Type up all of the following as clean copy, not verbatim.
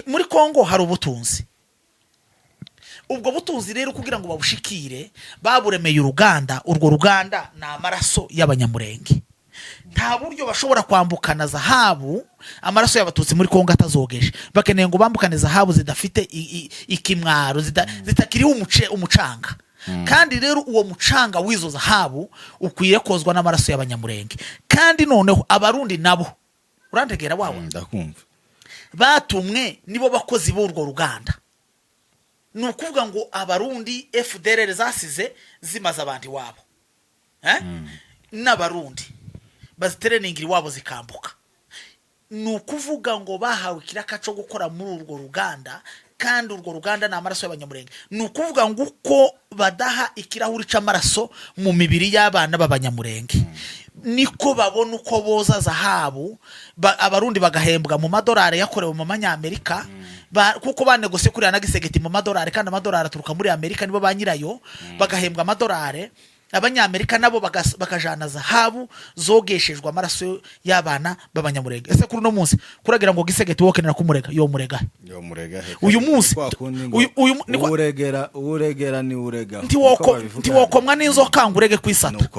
muri Kongo hari ubutunzi, ubwo butunzi rero kugira ngo babushikire baburemeye uruganda, urwo ruganda ni amaraso y'abanyamurenge. Nta buryo bashobora kwambukana zahabu amaraso y'abatutsi muri Kongo atazogeje, bakeneye ngo bambukane zahabu zidafite ikimwaro, zitakiriho umucanga. Kandi rero uwo mucanga w'izo zahabu ukwiye kozwa n'amaraso y'abanyamurenge. Kandi noneho abarundi nabo urantegera wawe ndakumva batumwe nibo bakozi b'urwo ruganda. Nukuvuga ngo abarundi FDLR zasize zimaze abandi wabo n'abarundi bazitereningira iwabo zikambuka. Nukuvuga ngo bahawe kiraka cyo gukora muri urwo ruganda, kandi urwo ruganda na amaraso y'abanyamurenge. Nukuvuga ngo uko badaha ikirahuri c'amaraso mu mibiri y'abana b'abanyamurenge, niko babona uko boza zahabu abarundi bagahembwa mu madolari yakorewe mu manyamerika, kuko banegose kuri anagisegeti mu madolari, kandi amadolari aturuka muri Amerika nibo banyirayo, bagahembwa amadolari. Abanyamerika nabo bakajana zahabu zogeshejwe amaraso y'abana b'abanyamurenge. Ese kuri no munsi kuragira ngo gisegeti wokenera kumurega yo murega uyu munsi uregera ni urega ntiwokomwa n'inzoka ngo urege kwisata.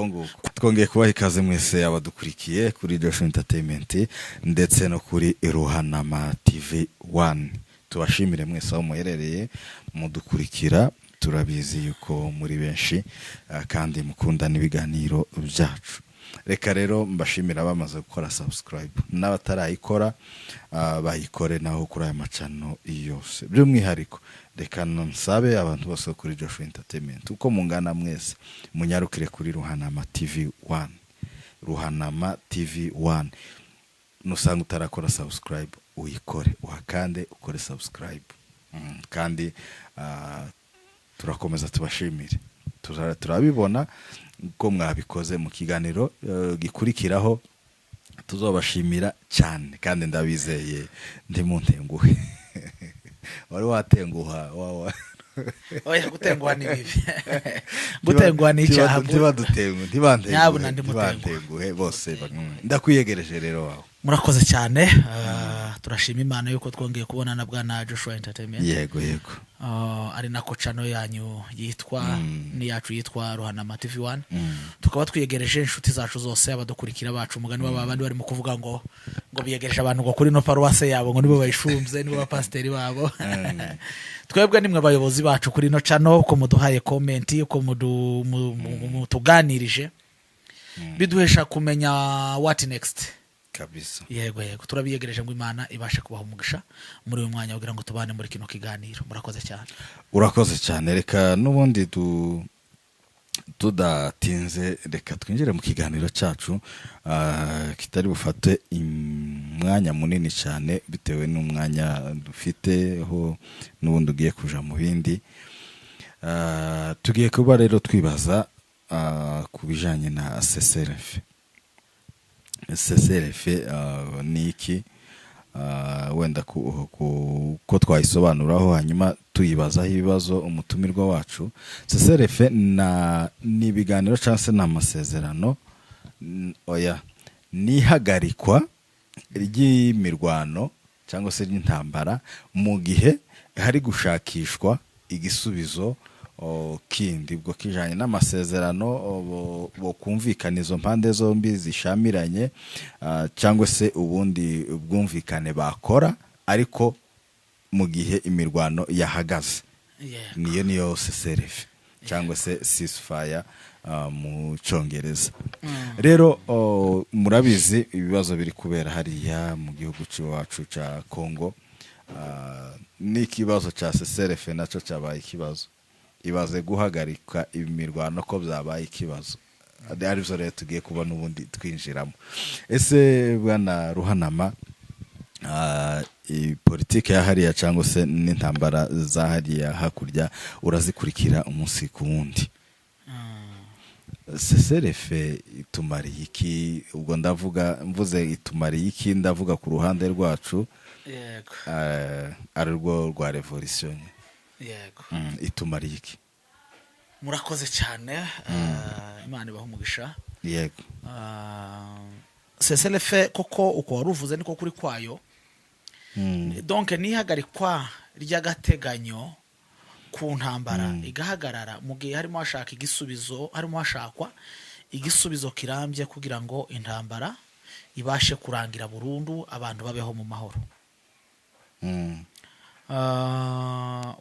Twongeye kubaha ikaze mwese abadukurikiye kuri Joshua Entertainment ndetse no kuri Ruhanama TV 1. Tubashimire mwese aho muherereye mudukurikira, turabizi yuko muri benshi kandi mukunda n'ibiganiro byacu. Reka rero mbashimira bamaze gukora subscribe, n'abatarayikora bayikore naho kuri aya macano yose. By'umwihariko reka nsabe abantu bose kuri Joshua Entertainment uko mungana mwese munyarukire kuri Ruhanama TV 1. Ruhanama TV 1 nusanga utarakora subscribe uyikore, uhakande ukore subscribe. Kandi turakomeza tubashimire, turabibona ko mwabikoze mu kiganiro gikurikiraho. Tuzobashimira cyane kandi ndabizeye ndi muntenguhe. Wari watenguha oya gutenguha ni bibi gutenguha ni icyaha ntibantenguhe bose. Ndakwiyegereje rero wawe. Murakoze cyane. Turashima Imana yuko twongeye kubonana bwana Joshua Entertainment. Yego ari nako chano yanyu yitwa ni yacu yitwa Ruhanama TV 1. Tukaba twiyegereje inshuti zacu zose abadukurikira bacu, umugani w'abandi bari mu kuvuga ngo biyegereje abantu ngo kuri no paruwase yabo ngo nibo bayishumze, nibo bapasteri babo. Twebwe nimwe abayobozi bacu kuri no chano, uko muduhaye comment, uko mutuganirije biduhesha kumenya what next kabisa. Yego turabiyegereje ngo Imana ibashe kubaho umugisha muri uyu mwanya kugira ngo tubane muri kino kiganiro. Murakoze cyane. Urakoze cyane. Reka nubundi tudatinze reka twinjire mu kiganiro cyacu kitari bufate umwanya munini cyane bitewe n'umwanya dufite ho nubundi ugiye kuja mu bindi. Tugiye kuba rero twibaza ku bijanye na CCRF. CCRF ni iki? Wenda ko twayisobanuraho hanyuma tuyibazaho ibibazo umutumirwa wacu. CCRF ni ibiganiro cyangwa se n'amasezerano nihagarikwa ry'imirwano cyangwa se ry'intambara mu gihe hari gushakishwa igisubizo kindi bwo kijanye n'amasezerano bo kumvikana izo mpande zombi zishamiranye, cyangwa se ubundi bwumvikane bakora ariko mu gihe imirwano yahagaze. Niyo CCRF cyangwa se ceasefire mu Cyongereza. Rero murabizi ibibazo biri kubera hariya mu gihugu cyacu cya Kongo. N'ikibazo cya CCRF naco cyabaye ikibazo. Ibaze guhagarika imirwano ko byabaye ikibazo. Arivyo rero tugiye kuba nubundi twinjiramo. Ese bwana Ruhanama, politike ya hariya cyangwa se n'intambara za hariya hakurya urazikurikira umunsi ku wundi. CCRF itumariye iki? Ubwo mvuze itumariye iki, ndavuga ku ruhande rwacu. Yego. Ari rwo rwa revolution. Yego. Itumariye iki? Murakoze cyane. Imana ibaho umugisha. Yego. CCRF koko uko waruvuze niko kuri kwayo. donc n'ihagarikwa ry'agateganyo ku ntambara igahagarara mu gihe harimo hashakwa igisubizo kirambye kugira ngo intambara ibashe kurangira burundu abantu babeho mu mahoro.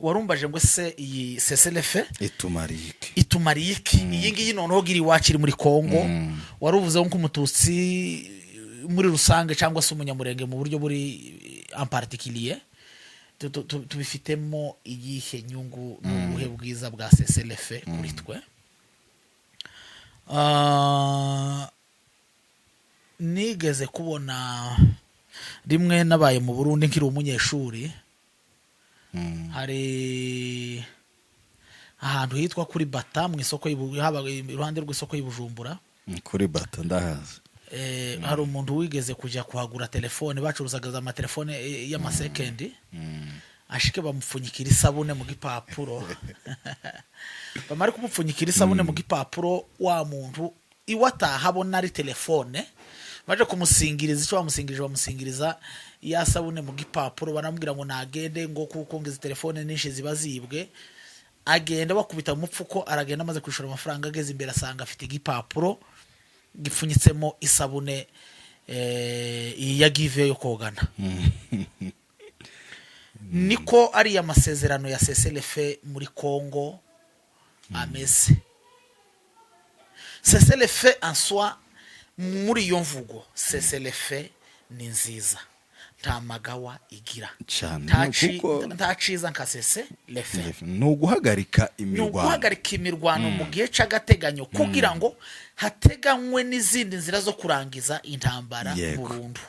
Warumbaje ngo se iyi cessez-le-feu itumariye iki iyi ngiyi noneho giri wakiri muri Kongo waruvuze ngo umututsi muri rusange cyangwa se umunyamurenge mu buryo buri en particulier tubifitemo iyihe nyungu n'ubuhe bwiza bwa cessez-le-feu kuri twe? Nigeze kubona rimwe nabaye mu Burundi nkiri umunyeshuri, hari ahantu hitwa kuri Bata mu isoko iruhande rw'isoko y'Ibujumbura kuri Bata ndahazi. Hari umuntu wigeze kujya kuhagura telefone, bacuruzaga amatelefone y'amasekendi, ashike bamupfunyikira isabune mu gipapuro bamara kumupfunyikira isabune mu gipapuro, wa muntu iwataha abona ari telefone, baje kumusingiriza icyo bamusingiriza ya sabune mu gipapuro, baramubwira ngo nagende ngo kuko ngize telefone nishe ziba zibwe. Agenda bakubita mu mupfuko, aragenda amaze kwishura amafaranga, ageze imbere asanga afite igipapuro gipfunyitsemo isabune ya give yo kogana. Niko ari amasezerano ya cessez-le-feu muri Kongo ameze. Cessez-le-feu en soi muri iyo mvugo cessez-le-feu ni nziza, nta magawa igira nta ciza nka cessez-le-feu. Nuguhagarika imirwano mu gihe c'agateganyo kugira ngo hateganywe n'izindi nzira zo kurangiza intambara burundu.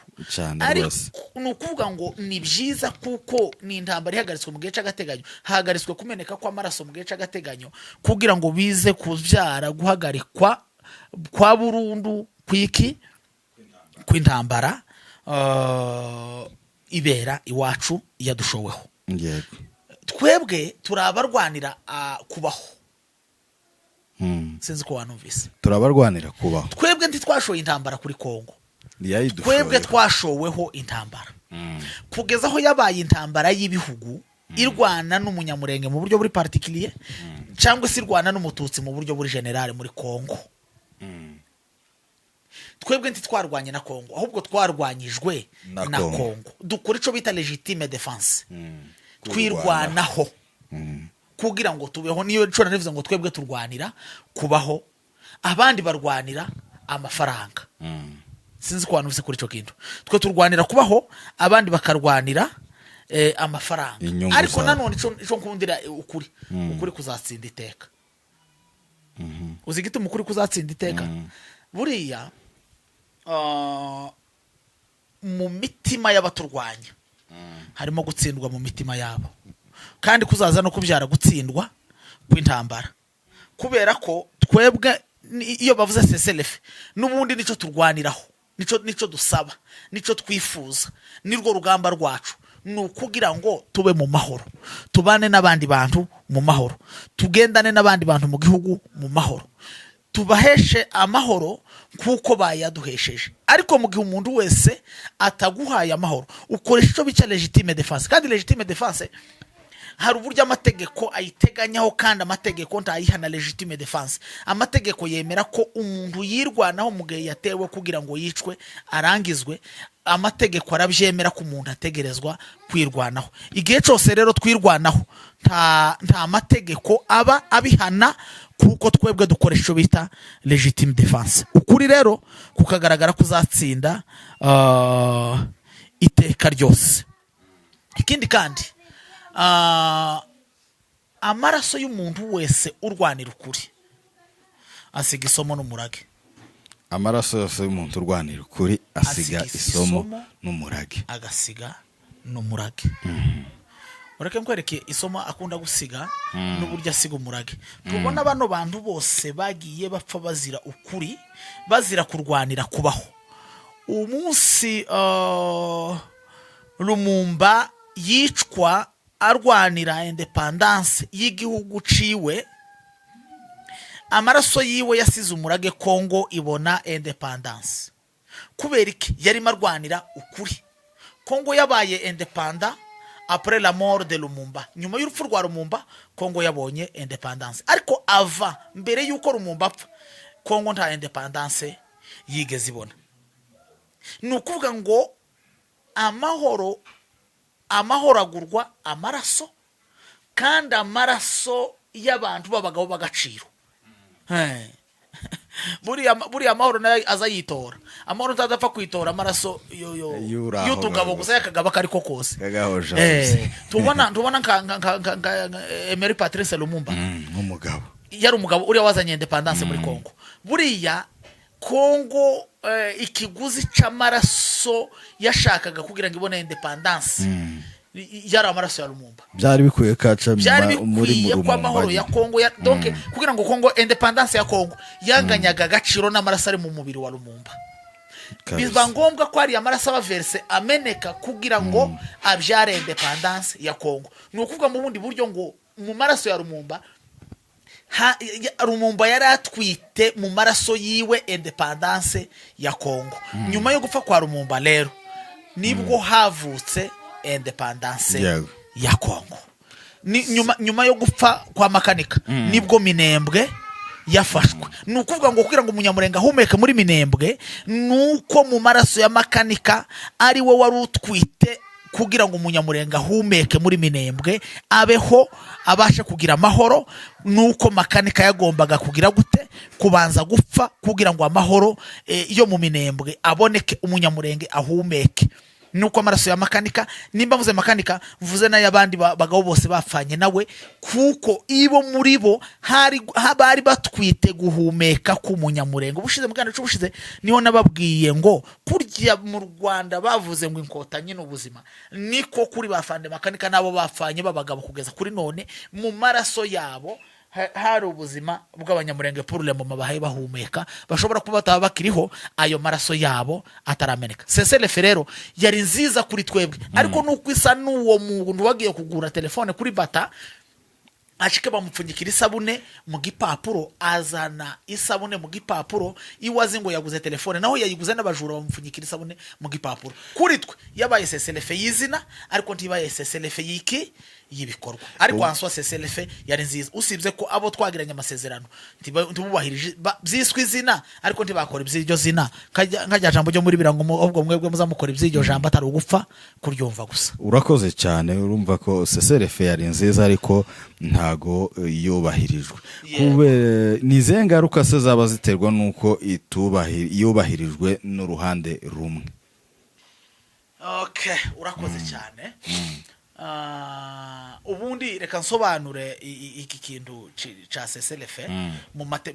Ariko nukuvuga ngo ni byiza kuko ni intambara ihagaritswe mu gihe c'agateganyo, hagaritswe kumeneka kw'amaraso mu gihe c'agateganyo kugira ngo bize kubyara guhagarikwa kwa burundu kw'intambara ibera iwacu yadushoweho. Twebwe turabarwanira kubaho. Sinzi ko wanumvise. Turabarwanira kubaho. Twebwe ntitwashoye intambara kuri Kongo. Twebwe twashoweho intambara kugeza aho yabaye intambara y'ibihugu irwana n'umunyamurenge mu buryo buri particulier cyangwa se irwana n'umututsi mu buryo buri general muri Kongo. Twebwe ntitwarwanye na Kongo, ahubwo twarwanyijwe na Kongo. Dukora ico bita legitime defense, twirwanaho kugira ngo tubeho. Niyo cyo navuze ngo twebwe turwanira kubaho, abandi barwanira amafaranga. Sinzi ko wanuvise kuri ico kintu. Twe turwanira kubaho, abandi bakarwanira amafaranga. Ariko nanone ico nkundira ukuri kuzatsinda iteka. Uzigita umukuri kuzatsinda iteka. Buriya mu mitima y'abaturwanya harimo gutsindwa mu mitima yabo, kandi kuzaza no kubyara gutsindwa kw'intambara, kubera ko twebwe iyo bavuze cessez-le-feu n'ubundi nico turwaniraho, nico dusaba, nico twifuza, nirwo rugamba rwacu, nukugira ngo tube mu mahoro, tubane n'abandi bantu mu mahoro, tugendane n'abandi bantu mu gihugu mu mahoro, tubaheshe amahoro kuko bayaduhesheje. Ariko mu gihe umuntu wese ataguhaye amahoro, ukoresha ico bica legitime defense. Kandi legitime defense hari uburyo amategeko ayiteganyaho, kandi amategeko ntayihana legitime defense. Amategeko yemera ko umuntu yirwanaho mu gihe yatewe kugira ngo yicwe arangizwe. Amategeko arabyemera ko umuntu ategerezwa kwirwanaho. Igihe cyose rero twirwanaho nta mategeko aba abihana, kuko twebwe dukoresha ico bita legitime defense. Ukuri rero kukagaragara kuzatsinda iteka ryose. Ikindi kandi amaraso y'umuntu wese urwanira ukuri asiga isomo n'umurage. Amaraso yose y'umuntu urwanira ukuri asiga isomo n'umurage. Agasiga n'umurage. Ureke mkwereke isomo akunda gusiga n'uburyo asiga umurage. Tubona bano bantu bose bagiye bapfa bazira ukuri, bazira kurwanira kubaho. Umunsi Lumumba yicwa arwanira independence y'igihugu ciwe, amaraso yiwe yasize umurage, Kongo ibona independence. Kubera iki? Yari marwanira ukuri. Congo yabaye independant après la mort de Lumumba. Nyuma y'urupfu rwa Lumumba Congo yabonye independence, ariko ava mbere y'uko Lumumba apfa Congo nta independence yigeze ibona. Ni ukuvuga ngo amahoro agurwa amaraso, kandi amaraso y'abantu babagabo bagaciro. buriya amahoro nayo aza yitora. Amahoro ntazapfa kwitora amaraso y'utugabo gusa yakagaba kariko kose. Tubona nka Emery Patrice Lumumba umugabo yari umugabo uriya wazanye independence muri Congo. Buriya Congo ikiguzi c'amaraso yashakaga kugira ngo ibone independence yari amaraso ya Lumumba. Byari bikwiye kaca muri kwa amahoro ya Congo donc kugira ngo Congo independence ya Congo yanganyaga agaciro n'amaraso ari mu mubiri wa Lumumba. Biba ngombwa ko ari amaraso abaverse ameneka kugira ngo abyare independence ya Congo. Ni ukuvuga mu bundi buryo ngo mu maraso ya Lumumba Lumumba yari atwite mu maraso yiwe independence ya Congo. Nyuma yo gupfa kwa Lumumba rero nibwo havutse independence ya Congo. Nyuma yo gupfa kwa Makanika nibwo Minembwe yafashwe. Ni ukuvuga ngo kugira ngo Umunyamurenga ahumeke muri Minembwe nuko mu maraso ya Makanika ari we wari utwite kugira ngo Umunyamurenga ahumeke muri Minembwe abeho abasha kugira amahoro. Nuko Makanika yagombaga kugira gute kubanza gupfa kugira ngo amahoro yo mu Minembwe aboneke, Umunyamurenge ahumeke. Nuko amaraso ya Makanika, nimba mvuze Makanika mvuze n'ayabandi bagabo bose bafanye nawe, kuko ibo muri bo bari batwite guhumeka k'Umunyamurenge. Ubushize muganda cy'ubushize niho nababwiye ngo kurya mu Rwanda bavuze ngo inkotanyi n'ubuzima, niko kuri bafande Makanika nabo bafanye babagabo kugeza kuri none mu maraso yabo hari ubuzima bw'Abanyamurenge pour le moment bahaye bahumeka, bashobora kuba bataba bakiriho ayo maraso yabo atarameneka. CCLF rero yari nziza kuri twebwe, ariko nuko isa n'uwo muntu wagiye kugura telefone kuri Bata ashike bamupfunyikira isabune mu gipapuro, azana isabune mu gipapuro iwazi ngo yaguze telefone, naho yayiguze n'abajura bamupfunyikira isabune mu gipapuro. Kuri twe yabaye CCLF yizina, ariko ntibaye CCLF yiki yibikorwa. Ariko answa CCLF yari nziza, usibye ko abo twagiranye amasezerano ntibubahirije byiswe izina, ariko ntibakora iby'iryo zina. Nkajya jambo ryo muri birango ubwo mwebwe muzamukora iby'iryo jambo atari ugupfa kuryumva gusa. Urakoze cyane. Urumva ko CCLF yari nziza ariko ntago yubahirijwe. Nize ngaruka se zaba ziterwa nuko yubahirijwe n'uruhande rumwe. Okay, urakoze cyane. Ubundi reka nsobanure iki kintu cha CCLF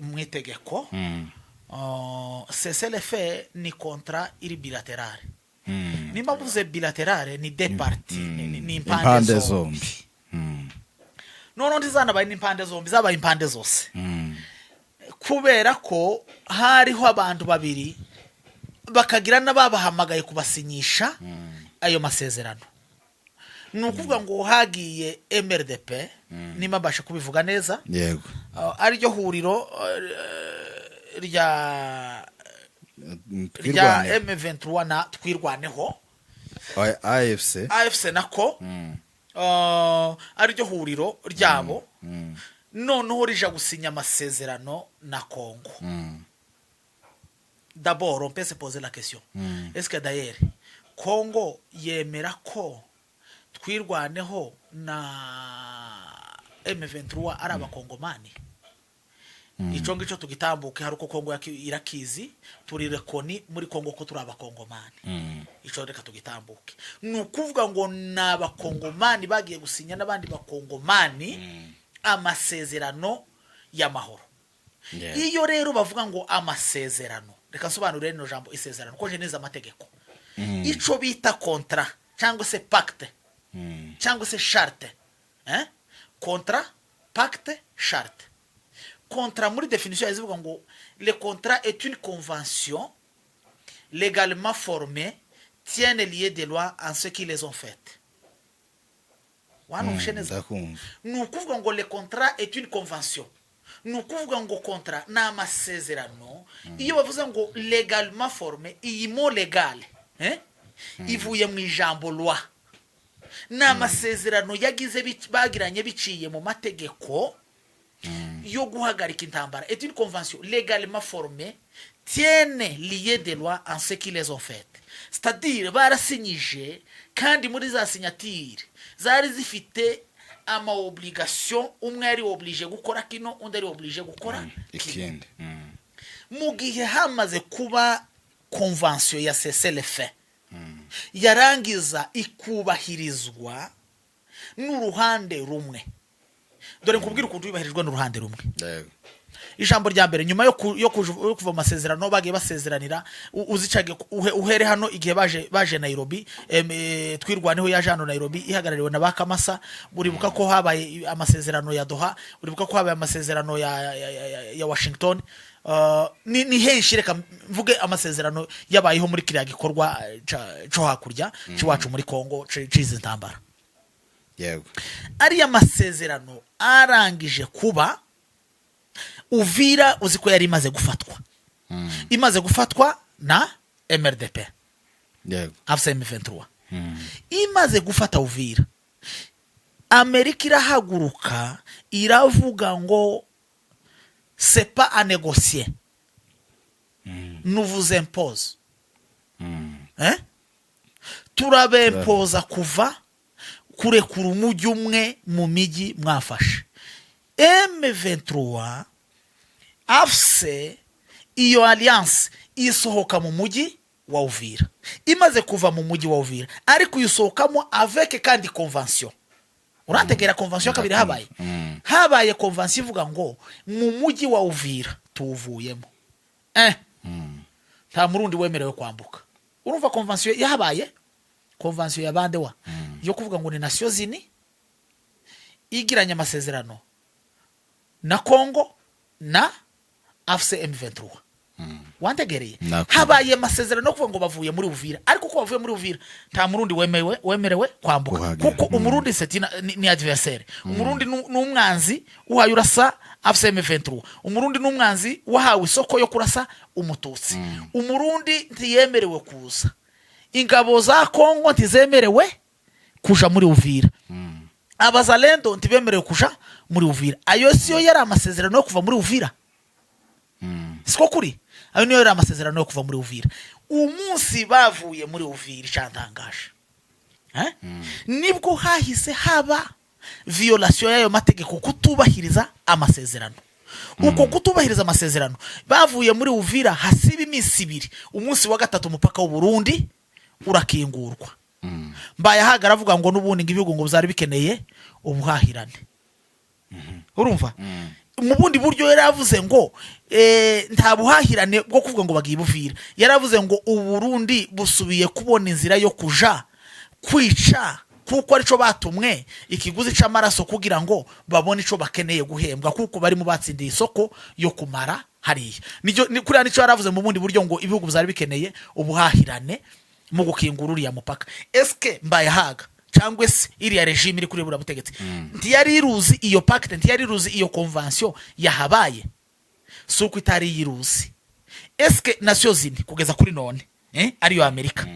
mu itegeko. CCLF ni contrat iri bilateral. Nimba mvuze bilateral ni des parties, ni impande zombi. Noneho ntizanabaye n'impande zombi, zabaye impande zose. Kubera ko hariho abantu babiri bakagira n'ababahamagaye kubasinyisha ayo masezerano. Ni ukuvuga ngo hagiye MRDP, nimba mbasha kubivuga neza, yego, ariryo huriro rya M23 na twirwaneho, AFC nako ariryo huriro ryabo, noneho rija gusinya amasezerano na Congo. D'abord on peut se poser la question, est-ce que d'ailleurs Congo yemera ko twirwaneho na M23 ari abakongomani? Ico ngico tugitambuke, haruko Congo irakizi turi rekoni muri Congo ko turi abakongomani. Ico reka tugitambuke. Nukuvuga ngo n'abakongomani bagiye gusinya n'abandi bakongomani amasezerano y'amahoro. Iyo rero bavuga ngo amasezerano, reka nsobanure no jambo isezerano ko je neza amategeko. Ico bita contrat cyangwa se pacte, cyangwa se charte, contrat, pacte, charte. Contrat muri définition yazivuga ngo le contrat est une convention légalement formée tiennent lié des lois en ce qui les ont faites. Nous kuvuga ngo le contrat est une convention. Nous kuvuga ngo contrat na amasezerano iyo bavuze ngo légalement formé, iyi mo légal, ivuye mu ijambo loi ni amasezerano yagize bagiranye biciye mu mategeko yo guhagarika intambara. Et une convention légalement formée tienne liée des lois en ce qui les ont faites. C'est-à-dire barasinyije kandi muri za signature zari zifite ama obligation, umwe ari oblige gukora kino undi ari oblige gukora ikindi. mu gihe hamaze kuba convention ya cessez-le-feu yarangiza ikubahirizwa n'uruhande rumwe. Dore nkubwira ukuntu yubahirijwe n'uruhande rumwe. Ijambo rya mbere nyuma yo kuva amasezerano bagiye basezeranira uzicage uhere hano igihe baje Nairobi, twirwaneho yaje hano Nairobi ihagarariwe na Bakamasa. Buribuka ko habaye amasezerano ya Doha, buribuka ko habaye amasezerano ya Washington. Ni henshi reka mvuge amasezerano yabayeho muri kiriya gikorwa cyo hakurya cy'iwacu muri Kongo cize ntambara. Yego. Ari amasezerano arangije kuba Uvira uziko yari imaze gufatwa. Imaze gufatwa na MRDP. Yego. M23. Imaze gufata Uvira. Amerika irahaguruka iravuga ngo c'est pas à négocier. Nous vous impose. Turabempoza kuva kurekura umujyi umwe mu miji mwafashe. M23 afse iyo alliance isohoka mu mujyi wa Uvira. Imaze kuva mu mujyi wa Uvira ariko yusohokamo avec kandi convention. Urantegera convention kabiri habaye. Habaye convention ivuga ngo mu mujyi wa Uvira tuvuyemo. Nta murundi wemerewe kwambuka. Urumva convention yahabaye? Convention ya bande wa yo kuvuga ngo ni Nations Unies igiranye amasezerano na Congo na AFC M23. Wantegereye habaye amasezerano kuvuga ngo bavuye muri Uvira, ariko ko bavuye muri Uvira nta murundi wemerewe kwambuka kuko umurundi ni adversaire. Umurundi n'umwanzi uhaye urasa AFC M23. Umurundi n'umwanzi wahawe isoko yo kurasa umututsi. Umurundi ntiyemerewe kuza. Ingabo za Kongo ntizemerewe kuja muri Uvira. Abazalendo ntibemerewe kuja muri Uvira. Ayo siyo yari amasezerano yo kuva muri Uvira. Siko kuri ayo niyo yari amasezerano yo kuva muri Uvira. Umunsi bavuye muri Uvira cyantangaje. Nibwo hahise haba violation y'ayo mategeko, kutubahiriza amasezerano. Uko kutubahiriza amasezerano bavuye muri Uvira hasiba iminsi 2. Umunsi wa gatatu umupaka w'u Burundi urakingurwa. Mbaye hagaravuga ngo nubundi ngibihugu ngo bizari bikeneye ubuhahirane. Urumva? Mu bundi buryo yaravuze ngo nta buhahirane bwo kuvuga ngo bagiye Uvira. Yaravuze ngo u Burundi busubiye kubona inzira yo kuja kwica kuko arico batumwe ikiguzi c'amaraso kugira ngo babone ico bakeneye guhembwa kuko bari mu batsindiye isoko yo kumara hariya. Kuri nico yaravuze mu bundi buryo ngo ibihugu bizari bikeneye ubuhahirane mu gukingura uriya mupaka. Eske mbaye haga cyangwa se iriya regime iri kuri buri butegetsi ntiyari iruzi iyo pacte, ntiyari iruzi iyo convention yahabaye? Suko itari yiruzi. Eske Nations Unies kugeza kuri none ariyo Amerika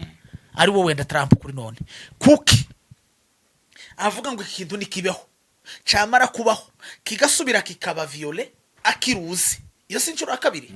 ari wo wenda Trump kuri none kuki avuga ngo ikintu nikibeho camara kubaho kigasubira kikaba viole akiruzi? Iyo sinchuro akabiri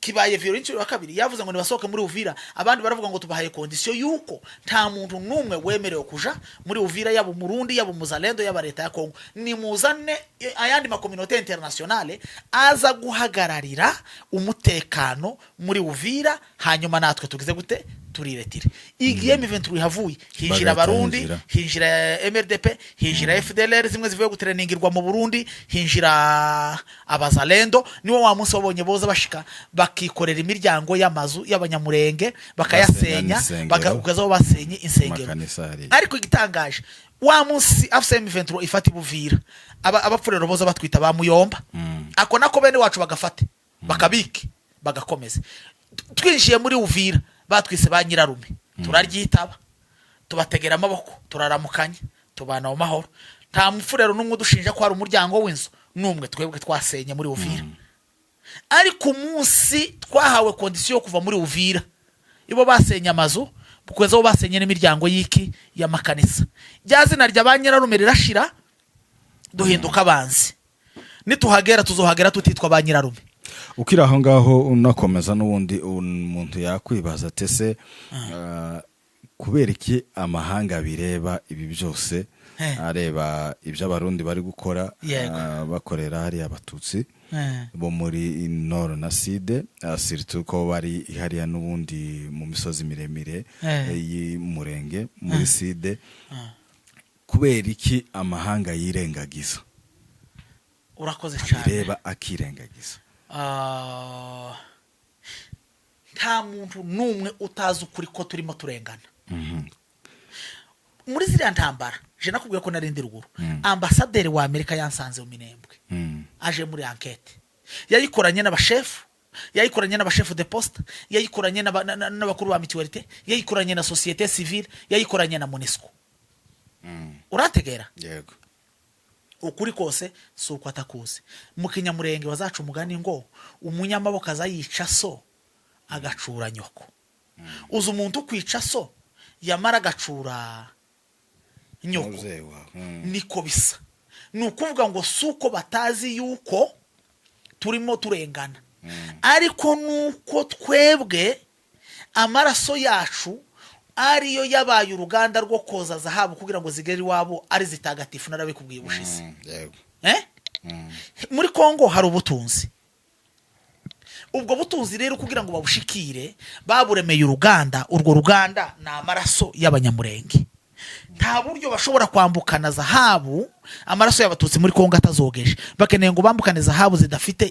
kibaye viole inchuro akabiri yavuze ngo nibasohoke muri Uvira. Abandi baravuga ngo tubahaye condition yuko nta muntu numwe wemerewe kuja muri Uvira, yabo Murundi yabo Muzalendo yaba leta ya Kongo. Ni muzane ayandi ma communauté internationale aza guhagararira umutekano muri Uvira, hanyuma natwe tugize gute turiretire. Igiye M23 havuye hinjira Barundi, hinjira MRDP, hinjira FDLR zimwe zivuye gutreningirwa mu Burundi, hinjira abazalendo. Niwo wa munsi wabonye boza bashika bakikorera imiryango y'amazu y'abanyamurenge bakayasenya, bakazaho basenye insengero. Ariko igitangaje wa munsi AFC M23 ifata Uvira, abapfurero boza batwita ba Muyomba. Ako nako bene wacu bagafate bakabiki bagakomeza. Twinjiye muri Uvira batwise ba Nyirarume, turaryitaba tubategera amaboko, turaramukanya, tubana mu mahoro. Nta mufurero numwe dushinja ko ari umuryango w'inzu numwe twebwe twasenye muri Uvira. Ariko umunsi twahawe condition yo kuva muri Uvira, ibo basenye amazu bukweza bo basenye n'imiryango y'iki y'amakanisa rya zina rya ba nyirarume rirashira duhinduka abanzi nituhagera tuzohagera tutitwa ba nyirarume. ukiri aho ngaho unakomeza n'ubundi umuntu yakwibaza tese kubera iki amahanga bireba ibi byose areba ibyo abarundi bari gukora bakorera hari abatutsi bo muri Nord na Sud surtout ko bari hariya n'ubundi mu misozi miremire y'Umurenge muri Sud kubera iki amahanga yirengagiza urakoze cyane bireba akirengagiza nta muntu numwe utazi ukuri ko turimo turengana muri ziriya ntambara je nakubwiye ko narindi ruguru ambasaderi wa Amerika yansanze mu Minembwe aje muri enquête yayikoranye n'abashefu yayikoranye n'abashefu de poste yayikoranye n'abakuru ba mutualité yayikoranye na société civile yayikoranye na MONUSCO urategera yego ukuri kose suko atakuze mu Kinyamurenge bazaca umugani ngo umunyamaboko azayica so agacura nyoko uzi umuntu kwica so yamara agacura nyoko niko bisa nukuvuga ngo suko batazi yuko turimo turengana ariko nuko twebwe amaraso yacu ariyo yabaye uruganda rwo koza zahabu kugira ngo zigere iwabo ari zitagatifu narabikubwiye ubushize muri Kongo hari ubutunzi ubwo butunzi rero kugira ngo babushikire baburemeye uruganda urwo ruganda na amaraso y'abanyamurenge nta buryo bashobora kwambukana zahabu amaraso y'abatutsi muri Kongo atazogeje bakeneye ngo bambukane zahabu zidafite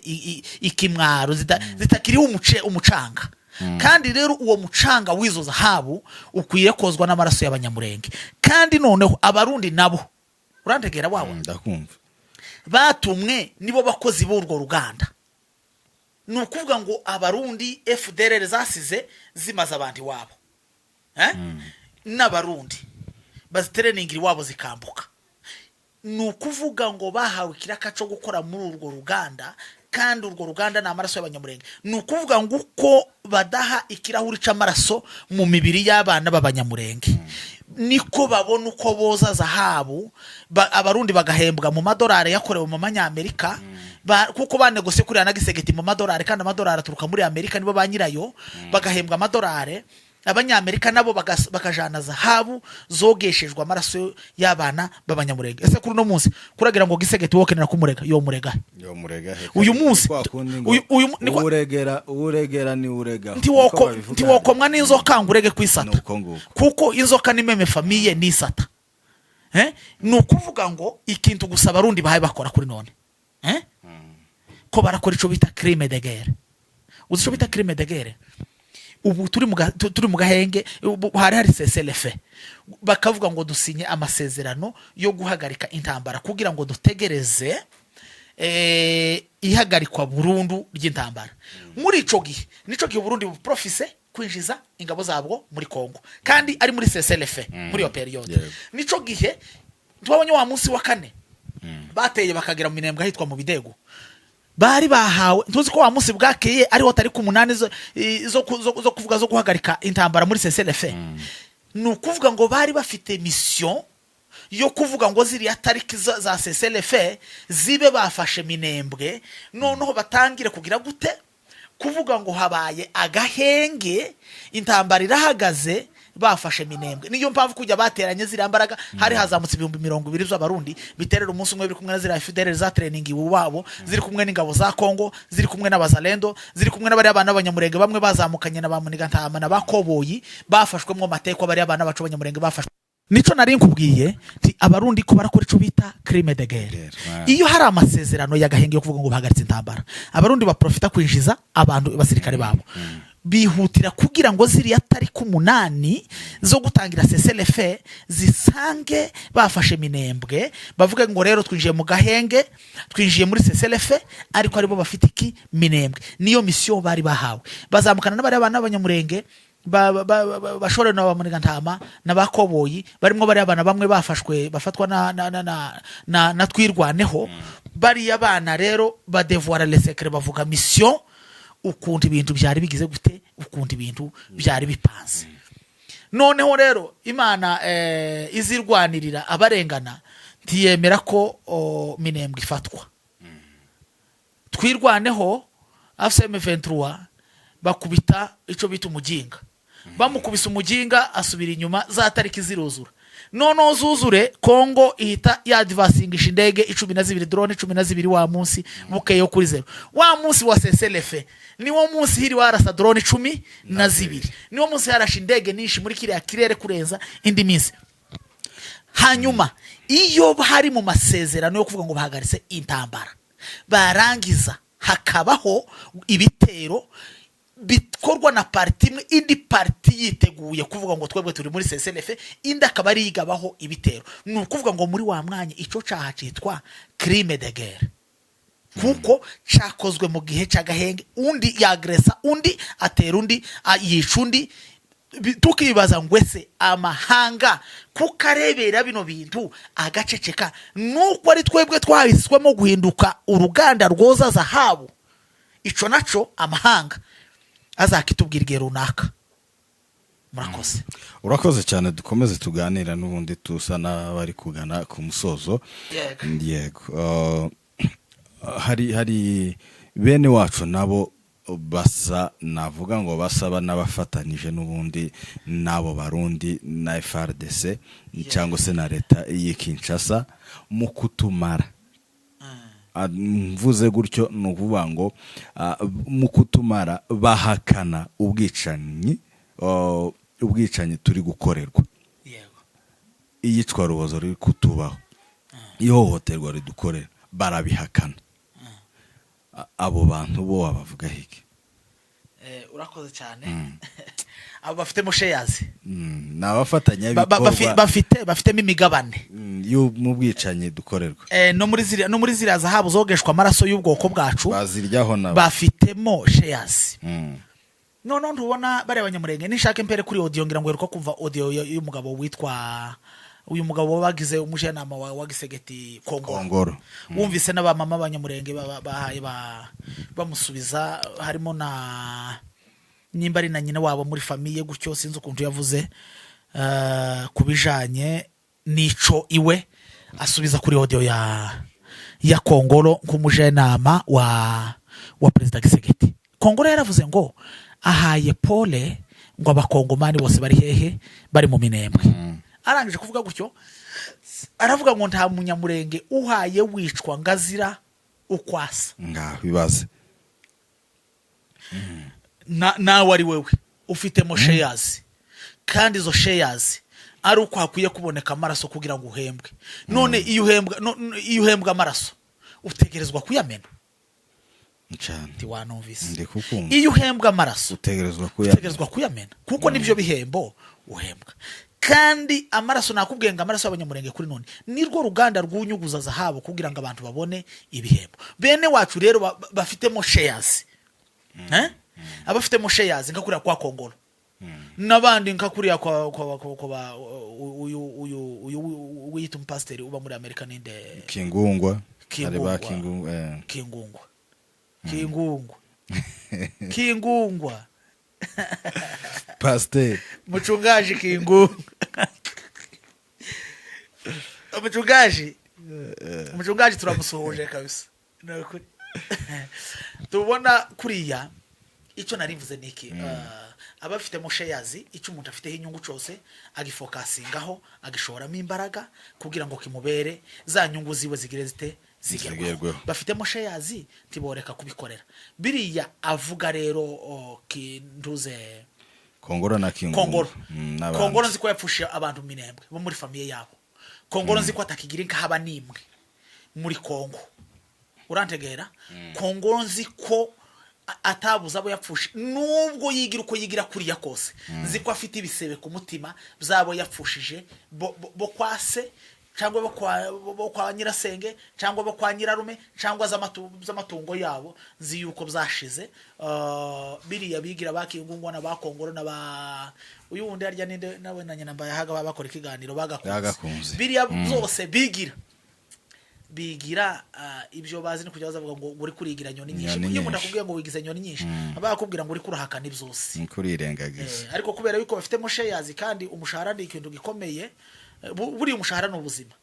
ikimwaro zitakiriho umucanga kandi rero uwo mucanga wizo zahabu ukwiye kozwa n'amaraso y'abanyamurenge kandi noneho abarundi nabo urantegera wabo ndakumva batumwe nibo bakozi b'urwo ruganda nukuvuga ngo abarundi FDLR zasize zimaze abandi wabo n'abarundi bazitereningira iwabo zikambuka nukuvuga ngo bahawe kiraka cyo gukora muri urwo ruganda kandi urwo ruganda na amaraso y'abanyamurenge nukuvuga ngo uko badaha ikirahuri c'amaraso mu mibiri y'abana b'abanyamurenge niko babona uko boza zahabu abarundi bagahembwa mu madolari yakorewe mu manyamerika kuko banegose kuri anagisegeti mu madolari kandi amadolari aturuka muri Amerika nibo banyirayo bagahembwa amadolari abanyamerika nabo bakajana zahabu zogeshejwe amaraso y'abana b'abanyamurenge ese kuri no munsi kuragira ngo gisegeti wokenera kumurega yo murega uyu munsi uregera ni urega nti wokomwa n'inzoka ngurege kwisata kuko inzoka ni meme famille ni sata nukuvuga ngo ikintu gusaba abarundi bahaye bakora kuri none ko barakora ico bita crime de guerre uzi ico bita crime de guerre ubu turi mu gahenge hari CCLF bakavuga ngo dusinye amasezerano yo guhagarika intambara kugira ngo dutegereze ihagarikwa burundu ry'intambara muri ico gihe nico gihe Burundi buprofise kwinjiza ingabo zabwo muri Kongo kandi ari muri CCLF muri iyo periode nico gihe twabonye wa munsi wa kane bateye bakagira mu Minembwe hitwa mu Bidego bari bahawe ntuzi ko wa munsi bwakeye ariho tari ku 8 zo kuvuga zo guhagarika intambara muri CCLF nukuvuga ngo bari bafite mission yo kuvuga ngo ziriya tariki za CCLF zibe bafashe Minembwe noneho batangire kugira gute kuvuga ngo habaye agahenge intambara irahagaze bafashe Minembwe niyo mpamvu kujya bateranye zirambaraga hari hazamutse 220 z'abarundi biterera umunsi umwe biri kumwe na zira FDLR za training iwabo ziri kumwe n'ingabo za Kongo ziri kumwe n'abazalendo ziri kumwe n'abari abana b'abanyamurenge bamwe bazamukanye na bamuniga ntama na bakoboyi bafashwemo mateko bari abana bacu b'abanyamurenge bafashwe nico nari nkubwiye ti abarundi ko barakora ico bita crime de guerre iyo hari amasezerano y'agahenge yo kuvuga ngo bahagaritse intambara abarundi baprofita kwinjiza abantu basirikare babo bihutira kugira ngo ziriya tariki 8 zo gutangira CCLF zisange bafashe Minembwe bavuga ngo rero twinjiye mu gahenge twinjiye muri CCLF ariko aribo bafite iki Minembwe niyo mission bari bahawe bazamukana n'abari abana b'abanyamurenge bashore na bamuniga ntama na bakoboyi barimo bari abana bamwe bafashwe bafatwa na twirwaneho bari abana rero badevoir les secrets bavuga mission ukuntu ibintu byari bigize gute ukuntu ibintu byari bipanze noneho rero Imana izirwanirira abarengana ntiyemera ko Minembwe ifatwa. Twirwaneho AFCM 23 bakubita ico bita umuginga. Bamukubisa umuginga asubira inyuma za tariki ziruzura. Nono zuzure Kongo ihita yadvancing indege 12 drone 12 wa munsi bukeyo kuri 0. Wa munsi wa SSLF niwo munsi hiri warasa drone 12. Niwo munsi harasha indege nishi muri kiriya kirere kurenza indi minsi. Hanyuma iyo hari mu masezerano yo kuvuga ngo bahagaritse intambara, barangiza hakabaho ibitero bikorwa na parti imwe, indi parti yiteguye kuvuga ngo twebwe turi muri SSLF, indi akaba ari yigabaho ibitero. Ni ukuvuga ngo muri wa mwanya ico caha citwa crime de guerre, kuko cakozwe mu gihe c'agahenge, undi yagresa undi atera undi yica undi. Tukibaza ngwese amahanga kukarebera bino bintu agaceceka, nuko ari twebwe twahiswemo guhinduka uruganda rwoza zahabu. Ico naco amahanga azakitubwira igihe runaka. Murakoze. Urakoze cyane, dukomeze tuganira n'ubundi tusa n'abari kugana ku musozo. Yego. Hari bene wacu nabo basa navuga ngo basaba n'abafatanije n'ubundi nabo barundi na FRDC cyangwa se na leta y'Kinshasa mu kutumara. Mvuze gutyo nukuvuga ngo mu kutumara bahakana ubwicanyi turi gukorerwa. Yego. Iyicwa rubozo riri kutubaho, ihohoterwa ridukorera barabihakana. Abo bantu bo bavuga hiki? Urakoze cyane. Abo bafite mo shares. Nabafatanya bikorwa bafite imigabane mu bwicanyi dukorerwa. No muri ziriya zahabu zogeshwa amaraso y'ubwoko bwacu baziryaho nabo bafitemo shares. None ntubona bare abanyamurenge nishaka impere kuri audio ngira ngo yeruko kumva audio y'umugabo witwa uyu mugabo wagize umujenama wa Gisegeti Kongoro. Wumvise n'abamama abanyamurenge bahaye bamusubiza, harimo na nimbari na nyina wabo muri famille gutyo, sinzi ukuntu yavuze kubijanye nico iwe asubiza kuri audio ya Kongoro nk'umujenama wa President Gisegeti. Kongoro yaravuze ngo ahaye pole ngo abakongomani bose bari hehe, bari mu Minembwe. Arangije kuvuga gutyo aravuga ngo nta munyamurenge uhaye wicwa ngazira ukwasa. Bibaze na wari wewe ufite mo shares, kandi izo shares ari uko hakwiye kuboneka amaraso kugira ngo uhembwe. None iyo uhembwa amaraso utegerezwa kuyamena cyane. Tiwanumvise iyo uhembwa amaraso utegerezwa kuyamena kuko nibyo bihembo uhembwa. Kandi amaraso nakubwenga amaraso y'abanyamurenge kuri none nirwo ruganda rw'unyuguza zahabu kugira ngo abantu babone ibihembo. Bene wacu rero bafitemo shares, abafitemo shares ngakuriya kwa Kongoro, nabandi nkakuriya kwa uyu wita pastor uba muri Amerika ninde Kingungwa. Kingungwa Pastor Mchungaji Kingungwa. Mchungaji turamusohoje kabisa. Tubona kuriya icyo narivuze niki, abafite mo shares icyo umuntu afite inyungu cyose agifokasingaho agishoramo imbaraga kugira ngo kimubere za nyungu ziwe zigire zite zigerweho. Bafite mo shares tiboreka kubikorera biriya. Avuga rero kinduze Kongoro na Kingungwa. Kongoro nzi ko yapfushe abantu Minembwe bo muri famille yabo. Kongoro nzi ko atakigira inka haba nimwe muri Kongo, urantegera. Kongoro nzi ko atabuza abo yapfushe, nubwo yigira uko yigira kuriya kose. Nzi ko afite ibisebe ku mutima byabo yapfushije bo kwase, cyangwa bo kwa nyirasenge, cyangwa bo kwa nyirarume, cyangwa z'amatungo yabo. Nzi yuko byashize. Biriya bigira bakingungwa na bakongoro na uyu wundi arya ninde nawe na nyina mbaye haga bakora ikiganiro bagakunze. Biriya byose bigira bigira ibyo bazi ni kujya bazavuga ngo uri kurigira nyoni nyinshi Nyoni iyo umuntu nyinshi. akubwiye ngo wigize nyoni nyinshi aba yakubwira ngo uri kurahakana ibyose kurirengagiza ariko kubera yuko bafitemo shares kandi umushahara ni ikintu gikomeye buriya umushahara ni ubuzima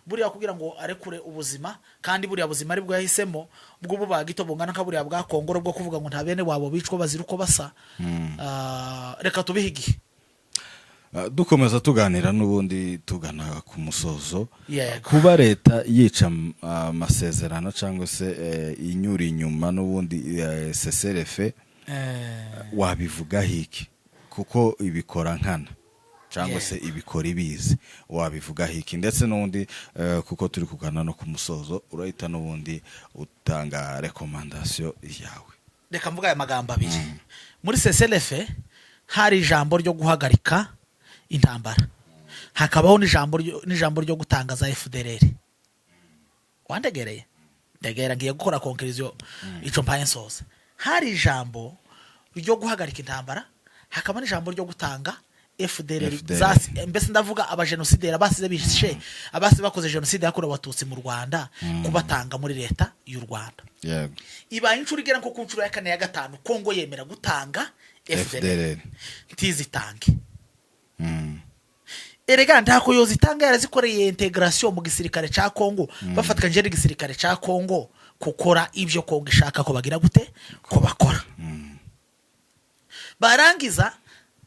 buriya kugira ngo arekure ubuzima kandi buriya buzima ari bwo yahisemo bwo buba gito bungana nka buriya bwa Kongoro bwo kuvuga ngo nta bene wabo bicwa bazira uko basa reka tubihe igihe dukomeza tuganira n'ubundi tugana ku musozo Yego. kuba leta yica amasezerano cyangwa se inyura inyuma n'ubundi CCRF wabivuga hiki kuko ibikora nkana cyangwa se ibikora ibizi wabivuga hiki ndetse n'ubundi kuko turi kugana no ku musozo urahita n'ubundi utanga recommandation yawe. Reka mvuga aya magambo abiri muri CCRF hari ijambo ryo guhagarika intambara hakabaho n'ijambo ryo gutangaza FDLR wandegereye ndegera ngiye gukora conclusion ico mpaye nsoza hari ijambo ryo guhagarika intambara hakaba n'ijambo ryo gutanga FDLR mbese ndavuga abajenosideri abasize bishe abasi bakoze genocide yakorewe abatutsi mu Rwanda kubatanga muri leta y'u Rwanda yego ibaye incuro igera nko ku ncuro ya 4 ya 5 Kongo yemera gutanga FDLR tizitange erega ndako yo zitanga yarazikoreye integration mu gisirikare ca Kongo bafatkanje n'igisirikare ca Kongo gukora ibyo Kongo ishaka ko bagira gute ko bakora barangiza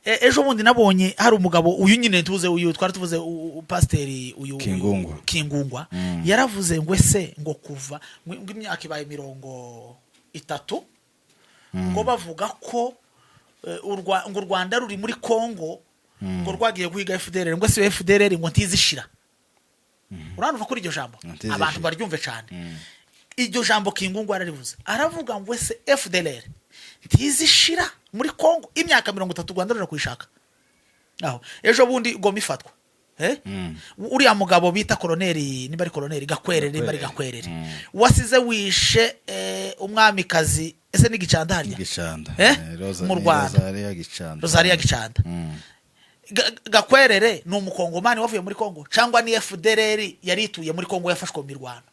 ejo bundi nabonye hari umugabo uyu nyine tuvuze uyu twari tuvuze pasiteri uyu Kingungwa yaravuze ngo ese ngo kuva ngo imyaka ibaye 30 ngo bavuga ko ngo Rwanda ruri muri Kongo ngo rwagiye guhiga FDLR ngo si FDLR ngo ntizishira uranumva kuri iryo jambo abantu baryumve cyane iryo jambo Kingungwa ararivuze aravuga ngo ese FDLR ntizishira muri Kongo imyaka 30 Rwanda rura kwishaka aho ejo bundi ngo mifatwa uriya mugabo bita koloneli niba ari koloneli Gakwerere niba ari Gakwerere wasize wishe umwamikazi ese ni Gicanda harya mu Rwanda Rosalia Gicanda Gakwerere ni umukongomani wavuye muri Kongo cyangwa ni FDLR yarituye muri Kongo yafashwe mu Rwanda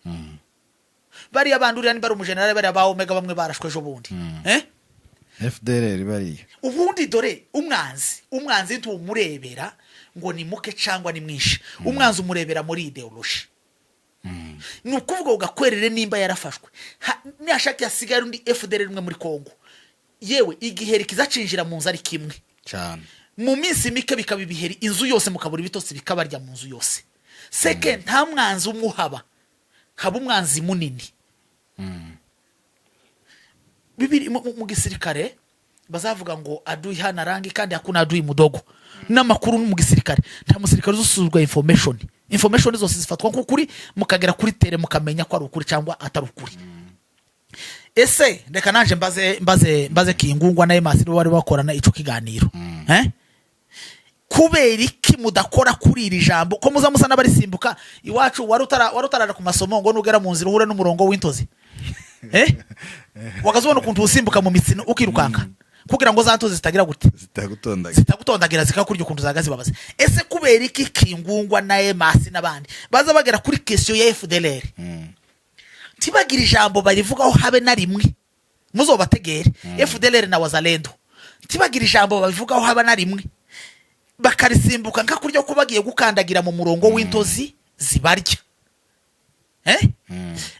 bari abandurira ni bari umugenerale bari aba Omega bamwe barashwe ejo bundi FDLR bari ubundi dore umwanzi ntumurebera ngo ni muke cyangwa ni mwinshi umwanzi umurebera muri ideology nukuvuga Ugakwerere nimba yarafashwe nashaka yasigara undi FDLR umwe muri Kongo yewe igiheri kizacinjira mu nzu ari kimwe cyane mu minsi mike bikaba ibiheri inzu yose mukabura ibitotsi bikabarya mu nzu yose seke nta mwanzi umuhaba haba umwanzi munini bibiri mu gisirikare bazavuga ngo adui hana rangi kandi hakuna adui mudogo n'amakuru mu gisirikare nta musirikare uzusuzugwa information zose zifatwa nko kuri mukagera kuri tere mukamenya ko ari ukuri cyangwa atari ukuri ese reka naje mbaze Kingungwa na Emasi bari bakorana ico kiganiro kubera iki mudakora kuri iri jambo ko muza musa n'abarisimbuka iwacu warutarara ku masomo ngo nugera mu nzira uhure n'umurongo w'intozi wakazubona ukuntu usimbuka mu mitsino ukirukanka kugira ngo zantozi zitagira gute zitagutondagira zikakurya ukuntu zagazi babaze ese kubera iki Kingungwa na Emasi n'abandi baza bagera kuri question ya FDLR tibagira ijambo barivugaho habe na rimwe muzobategere FDLR na Wazalendo tibagira ijambo babivugaho habe na rimwe bakarisimbuka nka kuryo ko bagiye gukandagira mu murongo w'intozi zibarya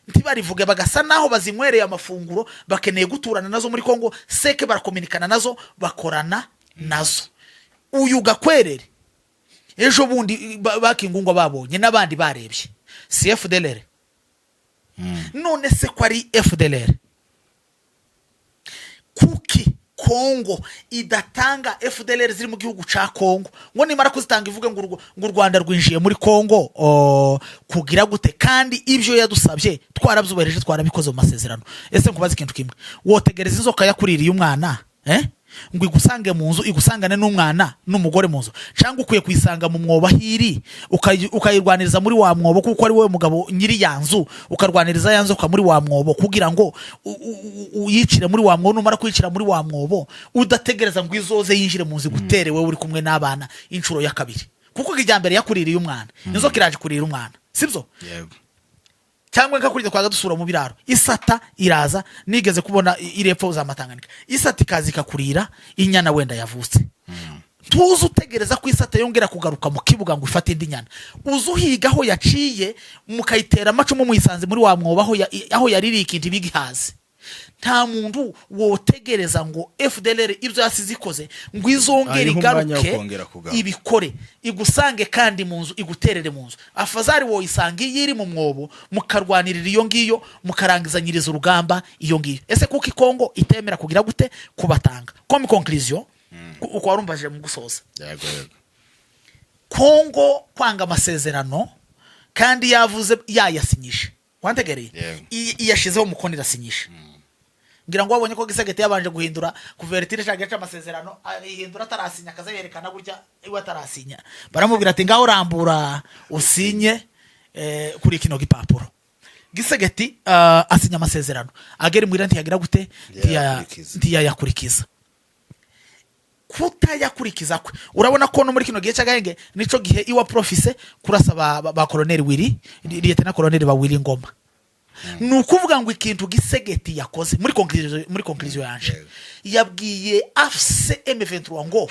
ntibarivuge bagasa naho bazinywereye amafunguro bakeneye guturana nazo muri Kongo seke barakominikana nazo bakorana nazo uyu Gakwerere ejo bundi bakingungwa babonye n'abandi barebye si FDLR none se ko ari FDLR kuki Kongo idatanga FDLR ziri mu gihugu ca Kongo ngo nimara kuzitanga ivuge ngo u Rwanda rwinjiye muri Kongo kugira gute kandi ibyo yadusabye twarabyubereje twarabikoze mu masezerano ese nkubaza ikintu kimwe wotegereza inzoka yakuririye umwana ngo igusange mu nzu igusangane n'umwana n'umugore mu nzu cyangwa ukwiye kwisanga mu mwobo hiri ukayirwaniriza muri wa mwobo kuko ari wowe mugabo nyiri yanzu ukarwaniriza yanzoka muri wa mwobo kugira ngo uyicire muri wa mwobo numara kwicira muri wa mwobo udategereza ngo izoze yinjire mu nzu gutere wewe uri kumwe n'abana incuro ya kabiri kuko ijyambere yakuririye umwana inzoka iraje kurira umwana sibyo yego cyangwa nkakurya twaga dusura mu biraro isata iraza nigeze kubona irepfo za Matanganika isata ikaza ikakurira inyana wenda yavutse tuzi utegereza ko isata yongera kugaruka mu kibuga ngo ifate indi nyana uzuhiga aho yaciye mukayitera amacumu muyisanze muri wa mwoba aho yariri ikindi bigihaze nta muntu wotegereza ngo FDLR ibyo yasize ikoze ngo izongere igaruke ibikore igusange kandi mu nzu iguterere mu nzu afazari wo isanga yiri mu mwobo mukarwanirira iyo ngiyo mukarangizanyiriza urugamba iyo ngiyo ese kuko Kongo itemera kugira gute kubatanga comme conclusion uko warumbaje mu gusoza yego Kongo kwanga amasezerano kandi yavuze yayasinyishe wantegereye iyashizeho umukono irasinyisha ngira ngo wabonye ko Gisegete yabanje guhindura kuvertire cyangwa amasezerano ahindura atarasinya akaza yerekana gutya iwe atarasinya baramubwira ati ngaho rambura usinye kuri kino gipapuro Gisegete asinya amasezerano agere mwira ntiyagira gute ntiyayakurikiza kutayakurikiza kwe urabona ko no muri kino gihe cyagahenge nico gihe iwa profise kurasa ba colonel Willy lieutenant colonel ba Willy Ngoma nukuvuga ngo ikintu Gisegeti yakoze muri conclusion yanje yabwiye afse M23 ngo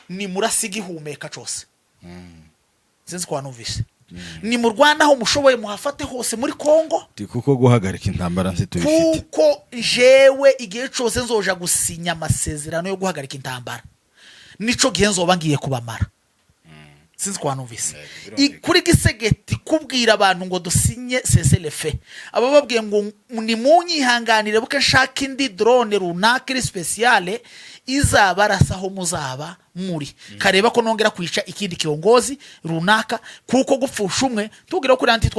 ni murasigi humeka cyose sinzi ko wanumvise ni mu Rwanda aho mushoboye muhafate hose muri Kongo kuko guhagarika intambara nzi tubifite kuko jewe igihe cyose nzoja gusinya amasezerano yo guhagarika intambara nico gihe nzoba ngiye kubamara sinzi ko wanumvise kuri Gisegeti kubwira abantu ngo dusinye CCLF aba babwiye ngo ni munyihanganire buke nshaka indi drone runaka speciale izabarasaho muzaba muri kareba ko nongera kwica ikindi kiongozi runaka kuko gupfusha umwe tugira ko ranti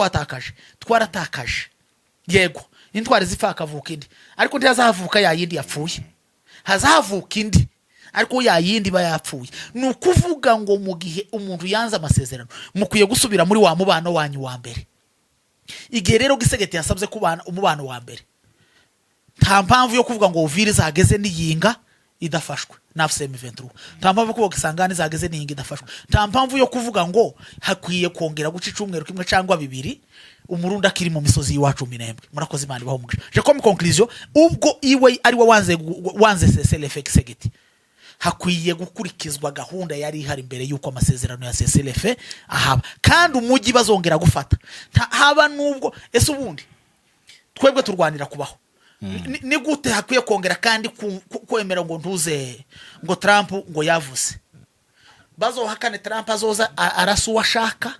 twaratakaje yego intware zifaka vuka indi ariko ntiyazavuka yayindi yapfuye hazavuka indi ariko yayindi bayapfuye nukuvuga ngo mu gihe umuntu yanza amasezerano mukwiye gusubira muri wa mubano wanyu wa mbere igihe rero Gisegete yasabye kubana umubano wa mbere nta mpamvu yo kuvuga ngo uvire zageze niyinga idafashwe nafse M23 nta mpamvu ko gisangane zageze niyinga idafashwe nta mpamvu yo kuvuga ngo hakwiye kongera guca icumweru kimwe cyangwa bibiri umurunda kiri mu misozi yiwacu minembwe murakoze imana bahumugisha je comme conclusion ubwo iwe ari we wanze CCLF Gisegete hakwiye gukurikizwa gahunda yari ihari imbere yuko amasezerano ya CCLF ahaba kandi umujyi bazongera gufata haba nubwo ese ubundi twebwe turwanira kubaho ni gute hakwiye kongera kandi kwemera ngo ntuze ngo Trump ngo yavuze bazohakane Trump azoza arasu washaka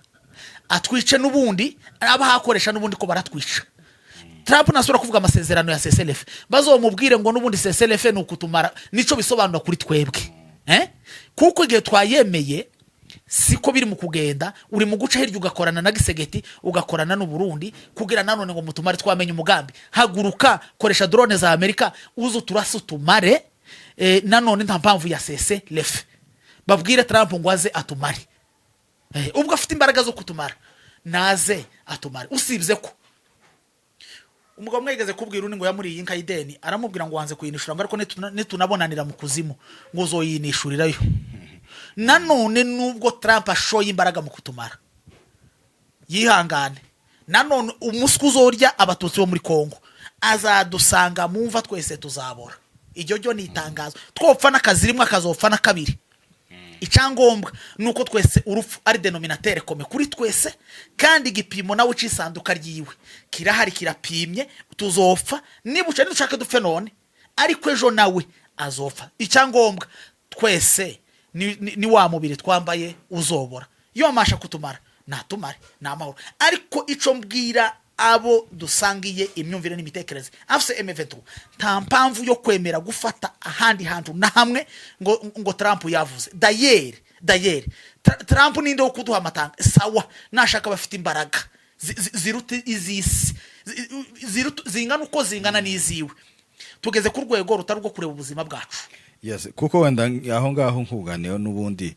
atwice nubundi aba hakoresha nubundi ko baratwica Trump nasura kuvuga amasezerano ya CCLF bazomubwire ngo nubundi CCLF nukutumara nico bisobanura kuri twebwe kuko igihe twayemeye siko biri mu kugenda uri mu guca hirya ugakorana na Gisegeti ugakorana n'u Burundi kugira nanone ngo mutumare twamenye umugambi haguruka koresha drone za Amerika uzo turasu tumare nanone nta mpamvu ya CCLF babwire Trump ngo aze atumare ubwo afite imbaraga zo kutumara naze atumare usibye ko umugabo mwegeze kubwira undi ngo yamuri yinka ideni aramubwira ngo wanze kuyinishura ngo ariko nitunabonanira mu kuzimu ngo uzoyinishurirayo nanone nubwo Trump ashoye imbaraga mu kutumara yihangane nanone umusku uzorya abatutsi bo muri Kongo azadusanga mumva twese tuzabora iryo ryo nitangazo twopfa n'akazi rimwe akazopfa na kabiri icyangombwa nuko twese urupfu ari denominateur kome kuri twese kandi igipimo nawe cisanduka ryiwe kirahari kirapimye tuzopfa nibuce dushaka dupfe none ariko ejo nawe azopfa icyangombwa twese ni wa mubiri twambaye uzobora yo amasha kutumara natumare namahoro ariko ico mbwira abo dusangiye imyumvire n'imitekereze afse M23 nta mpamvu yo kwemera gufata ahandi hantu na hamwe ngo Trump yavuze dayere Trump ninde wo kuduha amatanga sawa nashaka bafite imbaraga ziruti izisi zingana uko zingana niziwe tugeze ku rwego rutari rwo kureba ubuzima bwacu yes kuko wenda aho ngaho nkuganiye nubundi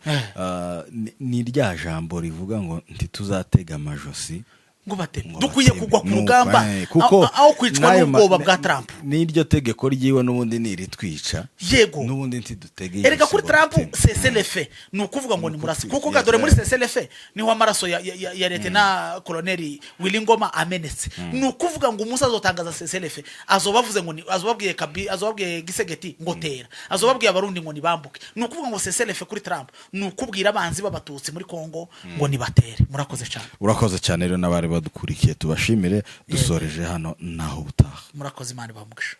ni rya jambo rivuga ngo ntituzatega amajosi ngo bateme ngo dukwiye bateme. kugwa ku Nuko, rugamba kuko aho kwicwa n'ayo n'ubwoba bwa Trump. n'iryo tegeko ryiwe n'ubundi niritwica Yego n'ubundi ntidutege erega kuri igisibo Trump bateme. CCLF ni ukuvuga ngo ni murasi kuko gadore muri CCLF niho amaraso ya leta na koloneli Willy Ngoma amenetse. Ni ukuvuga ngo umusa azotangaza CCLF azobavuze ngo azobabwiye Gisegeti ngo tera azobabwiye abarundi ngo nibambuke. Ni ukuvuga ngo CCLF kuri Trump ni ukubwira abanzi b'abatutsi muri Kongo ngo nibatere. Murakoze cyane. Urakoze cyane rero n'abari badukurikiye tubashimire dusoreje hano naho utaha. Murakoze Imana ibamugisha.